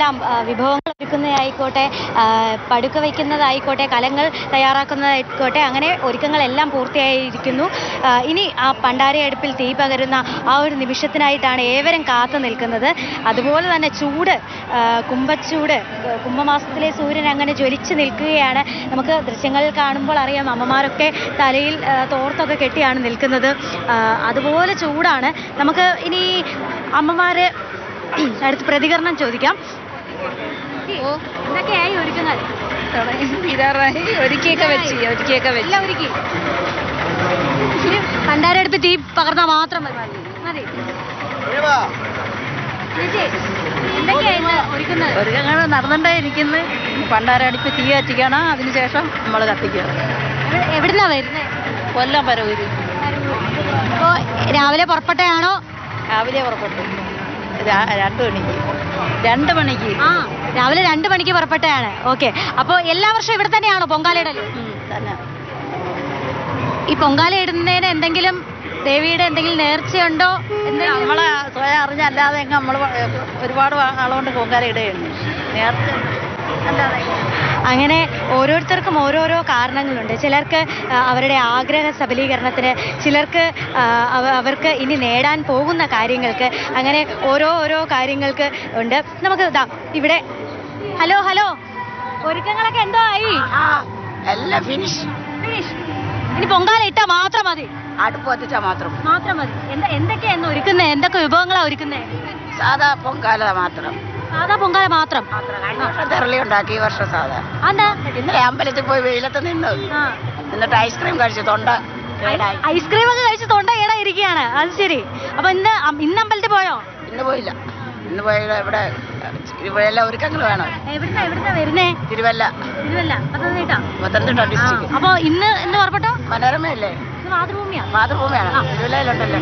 നമുക്കറിയാം വിഭവങ്ങൾ ഒരുക്കുന്നതായിക്കോട്ടെ, പടുക്ക വയ്ക്കുന്നതായിക്കോട്ടെ, കലങ്ങൾ തയ്യാറാക്കുന്നതായിക്കോട്ടെ, അങ്ങനെ ഒരുക്കങ്ങളെല്ലാം പൂർത്തിയായിരിക്കുന്നു. ഇനി ആ പണ്ടാരയടുപ്പിൽ തീ പകരുന്ന ആ ഒരു നിമിഷത്തിനായിട്ടാണ് ഏവരും കാത്തു നിൽക്കുന്നത്. അതുപോലെ തന്നെ ചൂട്, കുംഭച്ചൂട്, കുംഭമാസത്തിലെ സൂര്യൻ അങ്ങനെ ജ്വലിച്ച് നിൽക്കുകയാണ്. നമുക്ക് ദൃശ്യങ്ങളിൽ കാണുമ്പോൾ അറിയാം, അമ്മമാരൊക്കെ തലയിൽ തോർത്തൊക്കെ കെട്ടിയാണ് നിൽക്കുന്നത്. അതുപോലെ ചൂടാണ്. നമുക്ക് ഇനി അമ്മമാരെ അടുത്ത് പ്രതികരണം ചോദിക്കാം. എന്തൊക്കെയായി ഒരുക്കുന്നത്? ഒരുക്കിയൊക്കെ വെച്ച് എല്ലാം ഒരുക്കി. പണ്ടാരടുപ്പ് തീ പകർന്നാൽ മാത്രം മതി. ഒരുക്കങ്ങൾ നടന്നുകൊണ്ടേ ഇരിക്കുന്നു. പണ്ടാരടുപ്പ് തീ കത്തിക്കണം, അതിനുശേഷം നമ്മൾ കത്തിക്കുക. എവിടുന്നാ വരുന്നത്? കൊല്ലം പരവൂര്. അപ്പോൾ രാവിലെ പുറപ്പെട്ടയാണോ? രാവിലെ പുറപ്പെട്ടു. 2 മണിക്ക്. രാവിലെ 2 മണിക്ക് പുറപ്പെട്ടയാണ്. ഓക്കെ. അപ്പോൾ എല്ലാ വർഷവും ഇവിടെ തന്നെയാണോ പൊങ്കാലയിടല്? തന്നെ. ഈ പൊങ്കാല ഇടുന്നതിന് എന്തെങ്കിലും ദേവിയുടെ എന്തെങ്കിലും നേർച്ചയുണ്ടോ? നമ്മളെ സ്വയം അറിഞ്ഞല്ലാതെ നമ്മൾ ഒരുപാട് ആളുകൊണ്ട് പൊങ്കാല ഇടുകയാണ്. നേർച്ച അല്ലാതെ അങ്ങനെ ഓരോരുത്തർക്കും ഓരോരോ കാരണങ്ങളുണ്ട്. ചിലർക്ക് അവരുടെ ആഗ്രഹ സബലീകരണത്തിന്, ചിലർക്ക് അവർക്ക് ഇനി നേടാൻ പോകുന്ന കാര്യങ്ങൾക്ക്, അങ്ങനെ ഓരോ കാര്യങ്ങൾക്ക് ഉണ്ട്. നമുക്ക് ഇവിടെ ഹലോ ഒരുക്കങ്ങളൊക്കെ എന്തോ ആയി? എല്ലാം ഫിനിഷ്. ഇനി പൊങ്കാല ഇട്ടാ മാത്രം മതി? അടുപ്പ് കത്തിച്ചാൽ മാത്രം മതി. എന്തൊക്കെയാ ഒരുക്കുന്നത്? എന്തൊക്കെ വിഭവങ്ങളാ ഒരുക്കുന്നത്? സാധാ പൊങ്കാല മാത്രം. സാധാ പൊങ്കാല മാത്രം. തെരളി ഉണ്ടാക്കി ഈ വർഷം സാധാ. ഇന്നലെ അമ്പലത്തിൽ പോയി വെയിലത്ത് എന്നിട്ട് ഐസ്ക്രീം കഴിച്ചു തൊണ്ട. ഐസ്ക്രീം ഒക്കെ കഴിച്ച് തൊണ്ട കേടായിരിക്കുകയാണ്. അത് ശരി. അപ്പൊ ഇന്ന് അമ്പലത്തിൽ പോയോ? ഇന്ന് പോയില്ല. ഇന്ന് പോയ ഇവിടെ എല്ലാം ഒരുക്കങ്ങൾ വേണം. എവിടുന്നാ വരുന്നേ? തിരുവല്ല. പത്തനംതിട്ട ഡിസ്ട്രിക്ട്. അപ്പൊ ഇന്ന് പുറപ്പെട്ടോ? മനോരമയല്ലേ? മാതൃഭൂമിയാണ്. തിരുവല്ലയിലുണ്ടല്ലോ.